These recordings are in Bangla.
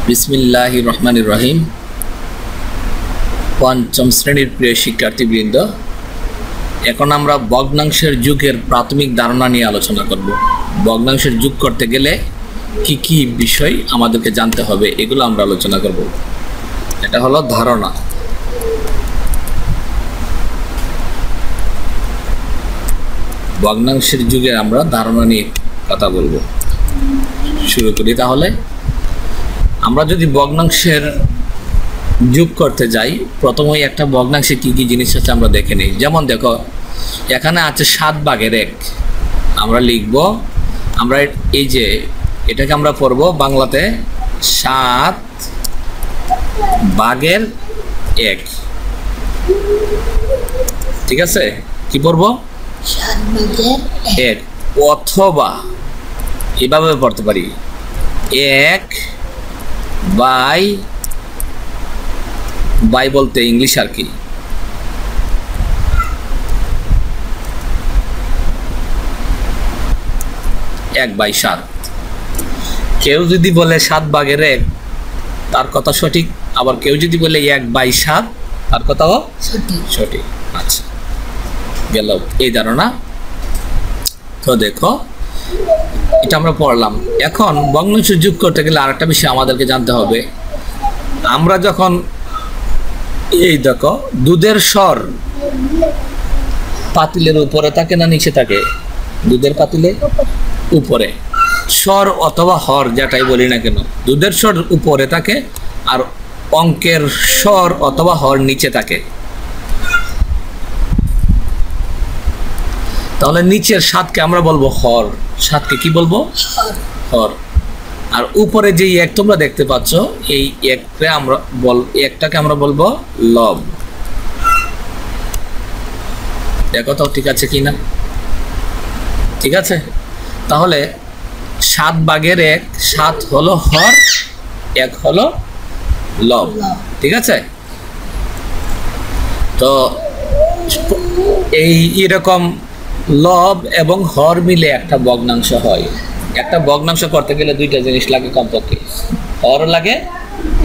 বিসমিল্লাহির রহমানির রহিম। পঞ্চম শ্রেণীর প্রিয় শিক্ষার্থীবৃন্দ, এখন আমরা ভগ্নাংশের যুগের প্রাথমিক ধারণা নিয়ে আলোচনা করব। ভগ্নাংশের যুগ করতে গেলে কি কি বিষয় আমাদেরকে জানতে হবে এগুলো আমরা আলোচনা করব। এটা হলো ধারণা। ভগ্নাংশের যুগে আমরা ধারণা নিয়ে কথা বলবো। শুরু করি তাহলে। আমরা যদি ভগ্নাংশের যোগ করতে যাই, প্রথমেই একটা ভগ্নাংশে কি কি জিনিস আছে আমরা দেখে নিই। যেমন দেখো, এখানে আছে 7/1। আমরা লিখব, আমরা এই যে এটাকে আমরা পড়ব বাংলাতে 7/1। ঠিক আছে, কি পড়ব? 7/1। অথবা এভাবে পড়তে পারি 1/, বলতে ইংলিশ আর কি, 1/7। কেউ যদি বলে 7/1 তার কথা সঠিক, আবার কেউ যদি বলে 1/7 তার কথাও সঠিক। আচ্ছা, গেল এই ধারণা। তো দেখো, এটা আমরা পড়লাম। এখন ভগ্নাংশ যোগ করতে গেলে আরেকটা বিষয় আমাদেরকে জানতে হবে। আমরা যখন এই দেখো, দুধের স্বর পাতিলের উপরে থাকে না নিচে থাকে? দুধের পাতিলে উপরে। স্বর অথবা হর যেটাই বলি না কেন, দুধের স্বর উপরে থাকে আর অঙ্কের স্বর অথবা হর নিচে থাকে। তাহলে নিচের 7কে আমরা বলবো হর। 7কে কি বলবো? হর। আর উপরে যে 1 তোমরা দেখতে পাচ্ছ, এই 1টাকে আমরা বলবো লব। দেখো তো ঠিক আছে কিনা? ঠিক আছে। তাহলে 7/1, 7 হলো হর, 1 হলো লব। ঠিক আছে। তো এরকম লব এবং হর মিলে একটা ভগ্নাংশ হয়। একটা ভগ্নাংশ করতে গেলে দুইটা জিনিস লাগে কমপক্ষে, হর লাগে,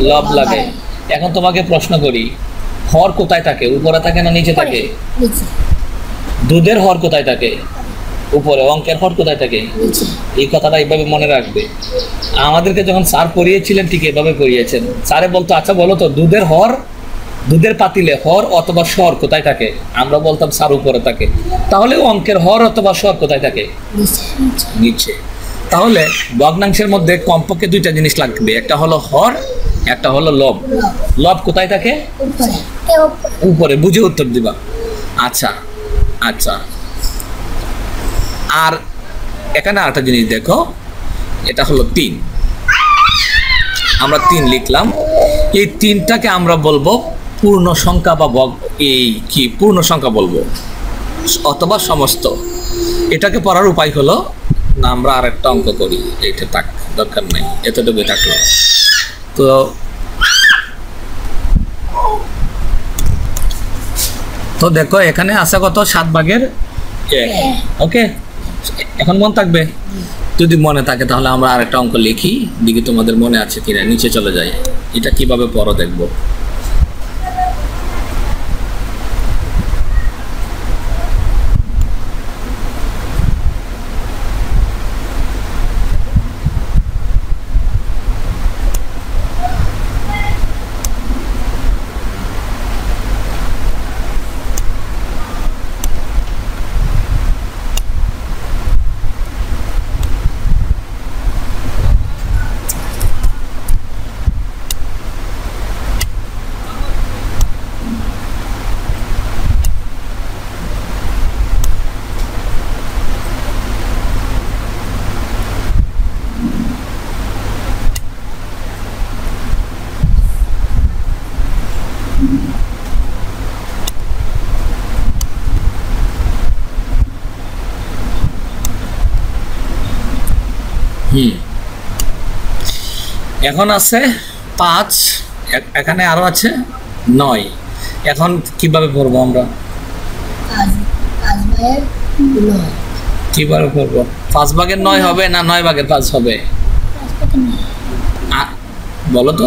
লব লাগে। এখন তোমাকে প্রশ্ন করি, হর কোথায় থাকে? উপরে থাকে না নিচে থাকে? দুধের হর কোথায় থাকে? উপরে। অঙ্কের হর কোথায় থাকে? এই কথাটা এইভাবে মনে রাখবে। আমাদেরকে যখন স্যার পড়িয়েছিলেন ঠিক এভাবে পড়িয়েছেন। স্যারে বলতো, আচ্ছা বলো তো, দুধের হর, দুধের পাতিলে হর অথবা স্বর কোথায় থাকে? আমরা বলতাম স্যার উপরে থাকে। তাহলে অঙ্কের হর অথবা স্বর কোথায় থাকে? নিচে। তাহলে ভগ্নাংশের মধ্যে কমপক্ষে দুইটা জিনিস লাগবে, একটা হলো হর, একটা হলো লব। লব কোথায় থাকে? উপরে। বুঝে উত্তর দিবা। আচ্ছা আচ্ছা। আর এখানে আরেকটা জিনিস দেখো, এটা হলো 3। আমরা 3 লিখলাম। এই 3টাকে আমরা বলবো পূর্ণ সংখ্যা বা পূর্ণ সংখ্যা বলবো অথবা সমস্ত। এটাকে পড়ার উপায় হলো না, আমরা আরেকটা অঙ্ক করি। এইটা থাক, দরকার নেই, এতটুকু থাকলো। তো দেখো, এখানে আছে কত? 7/1। ওকে, এখন মনে থাকবে? যদি মনে থাকে তাহলে আমরা আরেকটা অঙ্ক লিখি, দেখি তোমাদের মনে আছে কিনা। নিচে চলে যাই, এটা কিভাবে পড়ো দেখবো। এখন আছে 5, এখানে আরো আছে 9। এখন কিভাবে পড়বো আমরা? কিভাবে পড়বো? 5/9 হবে না 9/5 হবে? বলো তো।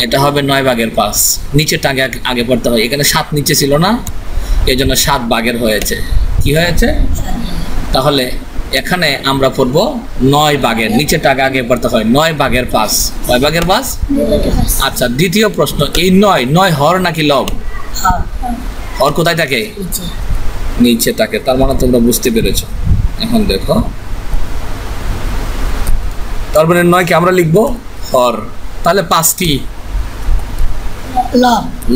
এটা হবে 9 ভাগের 5। নিচেরটা আগে আগে পড়তে হয়। এখানে 7 নিচে ছিল না, এই জন্য 7 ভাগের হয়েছে। কি হয়েছে? তাহলে এখানে আমরা পড়বো 9 ভাগের, নিচেরটা আগে আগে পড়তে হয়। 9 ভাগের 5। কয় ভাগের 5? আচ্ছা, দ্বিতীয় প্রশ্ন, এই 9 হর নাকি লব? হর কোথায় থাকে? নিচে থাকে। তার মানে তোমরা বুঝতে পেরেছো। এখন দেখো, তার মানে 9 কে আমরা লিখবো হর। তাহলে 5 কি?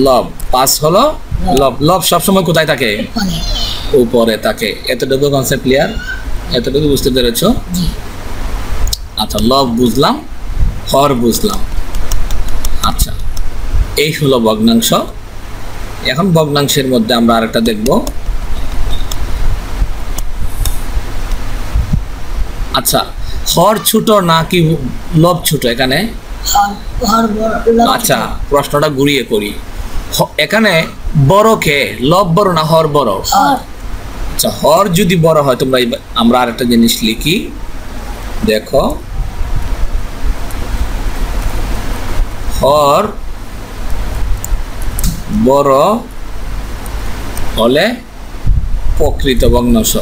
লব। 5 হলো লব। লব সবসময় কোথায় থাকে? উপরে থাকে। এতটুকু কনসেপ্ট ক্লিয়ার? এতটুকু বুঝতে পেরেছো? আচ্ছা, লব বুঝলাম, হর বুঝলাম। আচ্ছা, এই হলো ভগ্নাংশ। এখন ভগ্নাংশের মধ্যে আমরা আরেকটা দেখব। আচ্ছা, হর ছোট নাকি লব ছোট? এখানে আচ্ছা, প্রশ্নটা ঘুরিয়ে করি। এখানে বড় কে? লব বড় না হর বড়? আচ্ছা, হর যদি বড় হয়, তোমরা আমরা আরেকটা জিনিস লিখি, দেখো, হর বড় হলে প্রকৃত ভগ্নাংশ।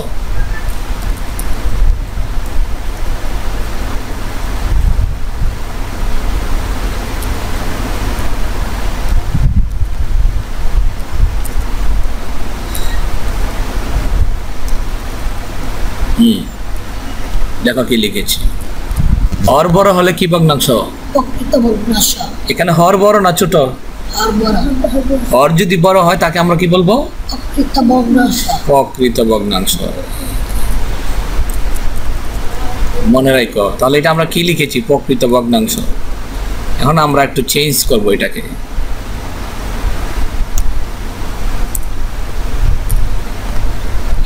দেখো কি লিখেছি। হর বড় হলে কি ভগ্নাংশ? প্রকৃত ভগ্নাংশ। এখানে হর বড় না ছোট? হর যদি বড় হয় তাকে আমরা কি বলবো? প্রকৃত ভগ্নাংশ। প্রকৃত ভগ্নাংশ। মনে রাখো। তাহলে এটা আমরা কি লিখেছি? প্রকৃত ভগ্নাংশ। এখন আমরা একটু চেঞ্জ করব এটাকে।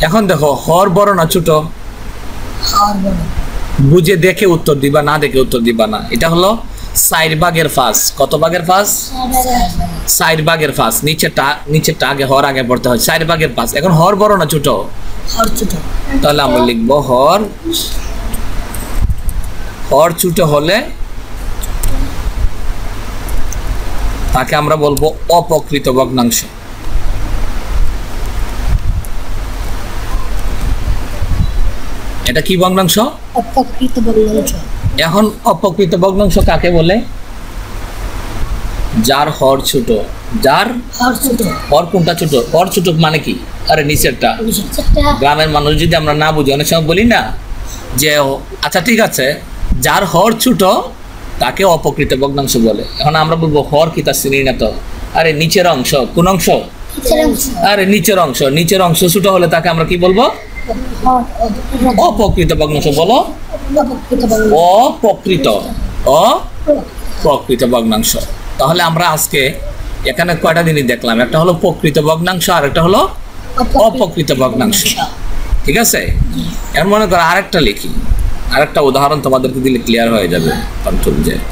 এখন দেখো, হর বড় না ছোট? বুঝে দেখে উত্তর দিবা, না দেখে উত্তর দিবা না। এটা হলো 4 ভাগের 5। কত ভাগের 5? 4 ভাগের 5। নিচেরটা আগে, হর আগে পড়তে হয়। 4 ভাগের 5। এখন হর বড় না ছোট? হর ছোট। তাহলে আমরা লিখবো হর ছোট হলে তাকে আমরা বলবো অপ্রকৃত ভগ্নাংশ। এটা কি ভগ্নাংশ? অপ্রকৃত ভগ্নাংশ। এখন অপ্রকৃত ভগ্নাংশ কাকে বলে? যার হর ছোট। যার হর ছোট। হর কোনটা ছোট? হর ছোট মানে কি? আরে নিচেরটা। গ্রামের মানুষ যদি আমরা না বুঝি, অনেক সময় বলি না যে, আচ্ছা ঠিক আছে, যার হর ছোট তাকে অপ্রকৃত ভগ্নাংশ বলে। এখন আমরা বলবো হর কি তা চিনি না তো? আরে নিচের অংশ। কোন অংশ? আরে নিচের অংশ। নিচের অংশ ছোট হলে তাকে আমরা কি বলবো? অপ্রকৃত ভগ্নাংশ। বলো, অপ্রকৃত ভগ্নাংশ। তাহলে আমরা আজকে এখানে কয়টা জিনিস দেখলাম? একটা হলো প্রকৃত ভগ্নাংশ, আর একটা হলো অপ্রকৃত ভগ্নাংশ। ঠিক আছে? এর মনে করো আরেকটা লিখি, আরেকটা উদাহরণ তোমাদেরকে দিলে ক্লিয়ার হয়ে যাবে। Control Z.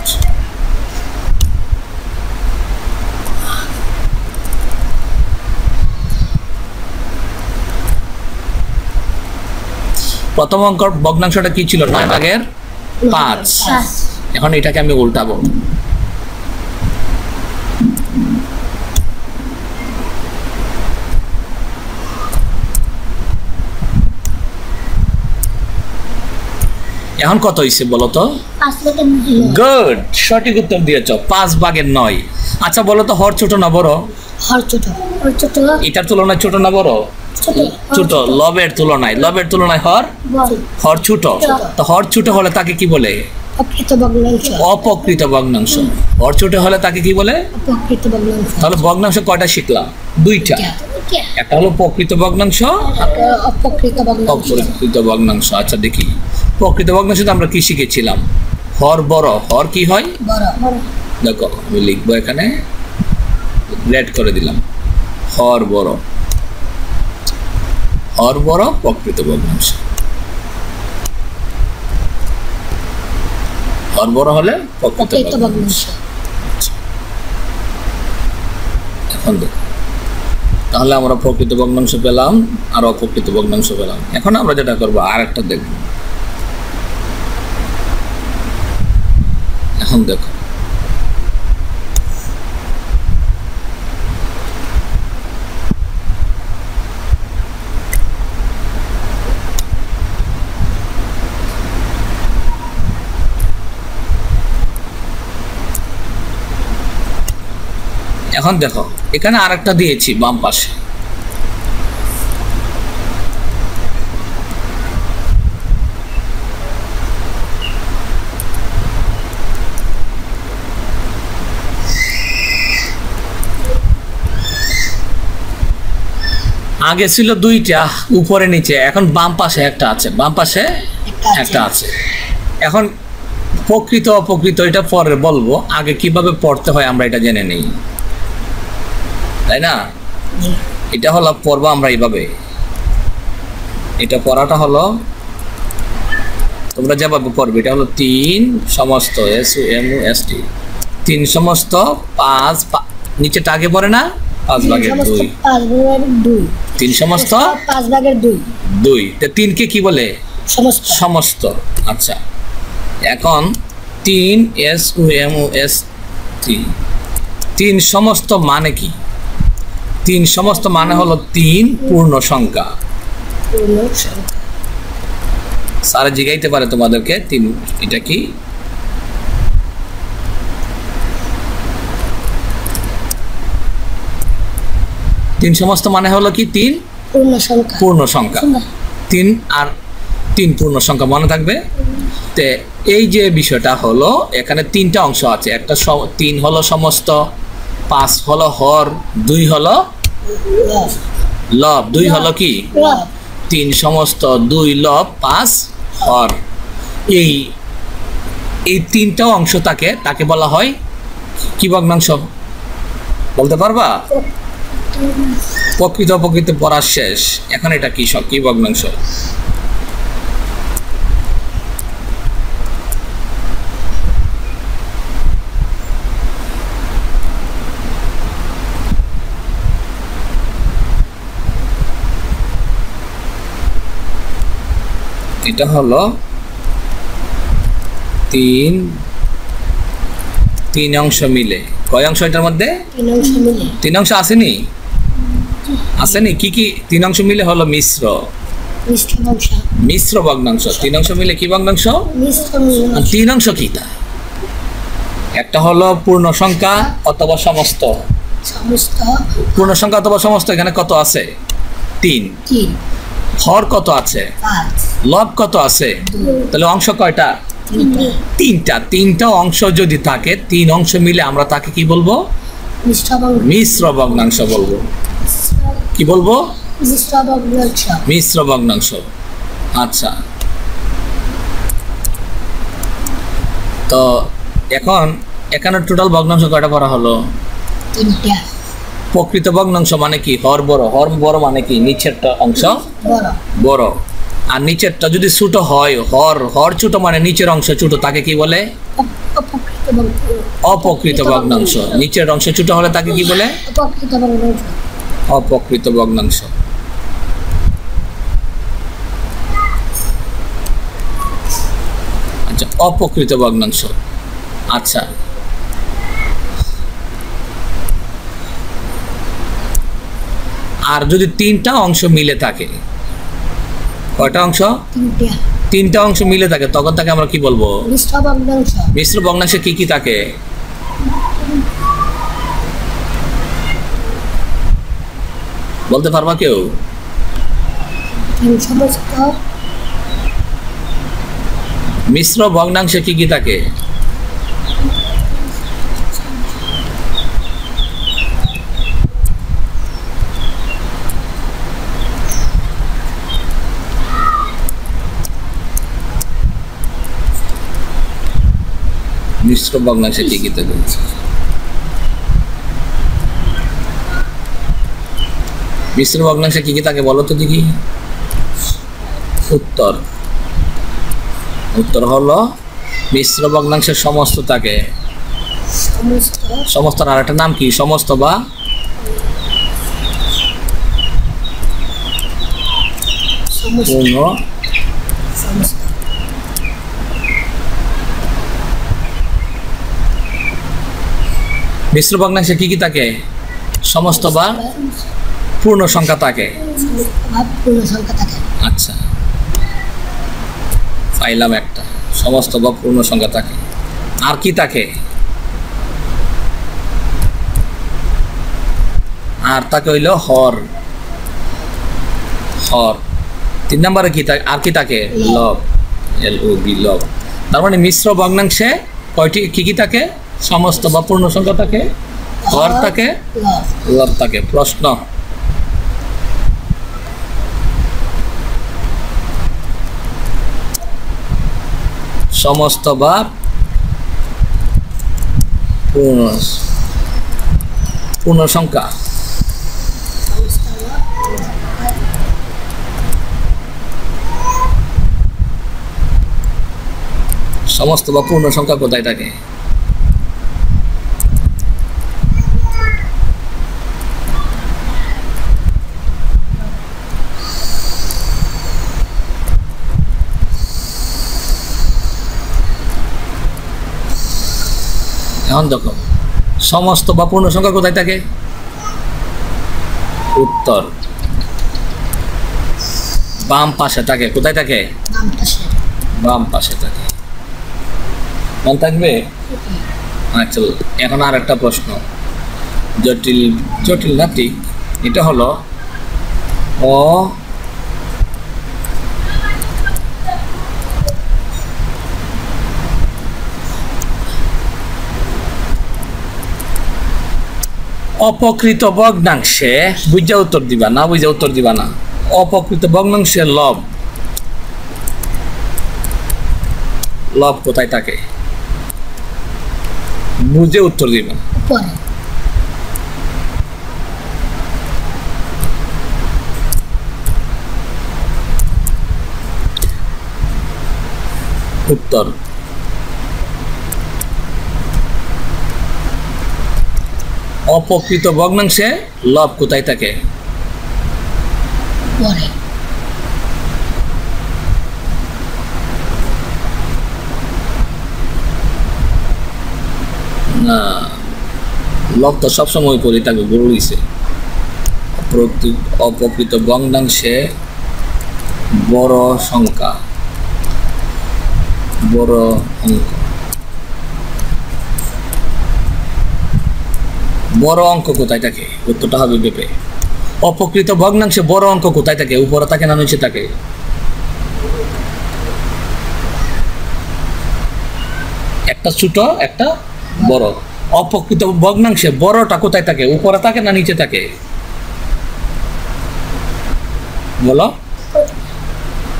প্রথম অঙ্ক ভগ্নাংশটা কি ছিল? 9 ভাগের 5। এখন এটাকে আমি উল্টাবো। এখন কত হয়েছে বলো তো? গুড, সঠিক উত্তর দিয়েছ। 5 ভাগের 9। আচ্ছা বলো তো, হর ছোট না বড়? হর ছোট। এটার তুলনায় ছোট না বড়? ছোট। লবের তুলনায় হর ছোট। তো হর ছোট হলে তাকে কি বলে? অপ্রকৃত ভগ্নাংশ। হর ছোট হলে তাকে কি বলে? তাহলে ভগ্নাংশ কয়টা শিখলাম? 2টা। একটা হলো প্রকৃত ভগ্নাংশ, অপ্রকৃত ভগ্নাংশ। আচ্ছা দেখি, প্রকৃত ভগ্নাংশ আমরা কি শিখেছিলাম? হর বড়। হর কি হয়? দেখো আমি লিখবো এখানে, রেড করে দিলাম। হর বড় প্রকৃত ভগ্নাংশ। হর বড় হলে প্রকৃত ভগ্নাংশ। এখন দেখো, তাহলে আমরা প্রকৃত ভগ্নাংশ পেলাম আর অপ্রকৃত ভগ্নাংশ পেলাম। এখন আমরা যেটা করবো, আরেকটা দেখব। এখন দেখো এখন দেখো এখানে আরেকটা দিয়েছি বাম পাশে, আগে ছিল দুইটা উপরে নিচে, এখন বাম পাশে একটা আছে, বাম পাশে একটা আছে। এখন প্রকৃত অপ্রকৃত এটা পরে বলবো, আগে কিভাবে পড়তে হয় আমরা এটা জেনে নেই, তাই না? এটা হলো পড়বো আমরা এইভাবে, এটা পড়াটা হলো তোমরা যেভাবে পড়বে, এটা হলো 3 সমস্ত SUMUST 3 সমস্ত 5 নিচেটা আগে পড়ে না 5 ভাগের 2, 5 ভাগের 2, 3 সমস্ত 5 ভাগের 2, 2, তো 3 কে কি বলে? সমস্ত। সমস্ত। আচ্ছা এখন 3 SUMUST 3 সমস্ত মানে কি? 3 সমস্ত মানে হলো 3 পূর্ণ সংখ্যা। পূর্ণ সংখ্যা। স্যার জিগাইতে পারে তোমাদেরকে 3 এটা কি? তিন সমস্ত মানে হলো কি? 3 পূর্ণ সংখ্যা। পূর্ণ সংখ্যা। 3 আর 3 পূর্ণ সংখ্যা মনে থাকবে। তে এই যে বিষয়টা হলো এখানে 3টা অংশ আছে, একটা 3 হলো সমস্ত, 5 হলো হর, 2 হলো লব। 2 হলো কি? 3 সমস্ত, 2 লব, 5 হর। এই 3টা অংশ তাকে বলা হয় কি ভগ্নাংশ বলতে পারবা? প্রকৃত অপ্রকৃত পড়া শেষ, এখন এটা কি ভগ্নাংশ? এটা হলো 3 অংশ মিলে। কয় অংশ এটার মধ্যে? 3 অংশ মিলে। 3 অংশ আসেনি? আসেনি? কি 3 অংশ মিলে হলো মিশ্র ভগ্নাংশ। 3 অংশ মিলে কি ভগ্নাংশ? আর 3 অংশ কি তা? একটা হলো পূর্ণ সংখ্যা অথবা সমস্ত। পূর্ণ সংখ্যা অথবা সমস্ত এখানে কত আছে? 3। হর কত আছে? 5। লব কত আছে? তাহলে অংশ কয়টা? 3টা। 3টা অংশ যদি থাকে, 3 অংশ মিলে আমরা তাকে কি বলবো? মিশ্র ভগ্নাংশ বলবো। কি বলবো? মিশ্র ভগ্নাংশ। আচ্ছা তো এখন এখানে টোটাল ভগ্নাংশ কয়টা করা হলো? 3টা। প্রকৃত ভগ্নাংশ মানে কি? হর বড়। হর বড় মানে কি? নিচেরটা অংশ বড়, আর নিচেরটা যদি ছোট হয়, হর ছোট মানে নিচের অংশ ছোট, তাকে কি বলে? অপ্রকৃত ভগ্নাংশ। নিচের অংশ ছোট হলে তাকে কি বলে? অপ্রকৃত ভগ্নাংশ। আচ্ছা অপ্রকৃত ভগ্নাংশ। আচ্ছা আর যদি 3টা অংশ মিলে থাকে, কয়টা অংশ? 3টা অংশ মিলে থাকে, তখন তাকে আমরা কি বলবো? মিশ্র ভগ্নাংশে কি কি থাকে? বলতে পারবা কেউ? মিশ্র ভগ্নাংশে কি কি থাকে? মিশ্র ভগ্নাংশে কি কি থাকে? মিশ্র ভগ্নাংশে কি কি থাকে বলো তো দেখি। উত্তর হলো মিশ্র ভগ্নাংশের সমস্ত থাকে। সমস্তর আর একটা নাম কি? সমস্ত বা পূর্ণ। মিশ্র ভগ্নাংশে কি কি থাকে? সমস্ত বা পূর্ণ সংখ্যা থাকে। পূর্ণ সংখ্যা থাকে। আচ্ছা, পাইলাম একটা, সমস্ত বা পূর্ণ সংখ্যা থাকে। আর কি থাকে? আর থাকে হইল হর। হর 3 নম্বরে কি থাকে? আর কি থাকে? লব, LOB, লব। তার মানে মিশ্র ভগ্নাংশে কয়টি কি কি থাকে? সমস্ত বা পূর্ণ সংখ্যা থাকে, হর থাকে, লব। লব থাকে। প্রশ্ন, সমস্ত বা পূর্ণ সংখ্যা সমস্ত বা পূর্ণ সংখ্যা কোথায় থাকে? এখন দেখো, সমস্ত বা পূর্ণ সংখ্যা কোথায় থাকে? উত্তর বাম পাশে থাকে। কোথায় থাকে? বাম পাশে। বাম পাশে থাকে। মন থাকবে? আচ্ছা, এখন আর একটা প্রশ্ন, জটিল জটিল না ঠিক, এটা হলো অপকৃত ভগ্নাংশে, বুঝা উত্তর দিবা না, বুঝা উত্তর দিবা না। অপকৃত ভগ্নাংশের লব, লব কোথায় থাকে? বুঝে উত্তর দিবা। উপরে। উত্তর অপকৃত ভগ্নাংশে লব কোথায় থাকে? উপরে। না, লব তো সবসময় করে থাকে, গড়িয়েছে। অপকৃত ভগ্নাংশে বড় সংখ্যা, বড় অঙ্ক, বড় অঙ্ক কোথায় থাকে? উত্তরটা হবে বেপে। অপকৃত ভগ্নাংশে বড় অঙ্ক কোথায় থাকে? উপরে থাকে না নিচে থাকে? একটা ছোট, একটা বড়। অপকৃত ভগ্নাংশে বড়টা কোথায় থাকে? উপরে থাকে না নিচে থাকে? বলো,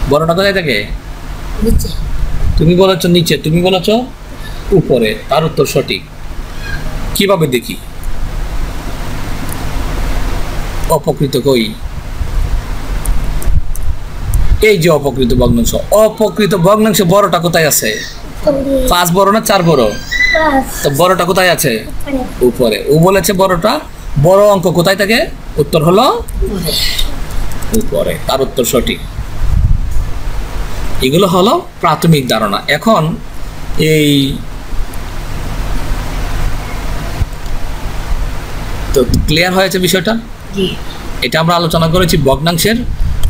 বড়টা কোথায় থাকে? নিচে। তুমি বলেছ নিচে, তুমি বলেছ উপরে। তার উত্তর সঠিক। কিভাবে দেখি? অপকৃত কই? এই যে অপকৃত ভগ্নাংশ, অপকৃত ভগ্নাংশে বড়টা কোথায় আছে? 5 বড় না 4 বড়? তো বড়টা কোথায় আছে? উপরে। ও বলেছে বড়টা, বড় অঙ্ক কোথায় থাকে? উত্তর হলো উপরে। তার উত্তর সঠিক। এগুলো হলো প্রাথমিক ধারণা। এখন এই তো ক্লিয়ার হয়েছে বিষয়টা? এটা আমরা আলোচনা করেছি ভগ্নাংশের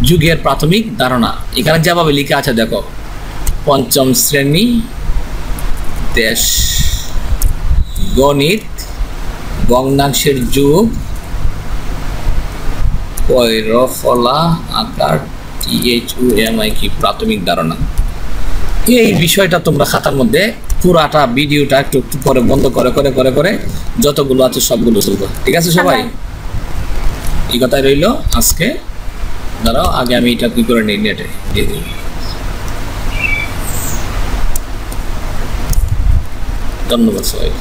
যুগের প্রাথমিক ধারণা। এখানে যেভাবে লেখা আছে দেখো, 5ম শ্রেণী, দেশ, গণিত, ভগ্নাংশের যুগ, ফলা আকার, THUMI কি প্রাথমিক ধারণা। এই বিষয়টা তোমরা খাতার মধ্যে পুরাটা ভিডিওটা একটু একটু করে বন্ধ করে করে করে করে যতগুলো আছে সবগুলো চলবে। ঠিক আছে সবাই? এই কথাই রইল আজকে। দাঁড়াও, আগে আমি এটা কি করে নিই, নেটে দিয়ে দিই। ধন্যবাদ সবাই।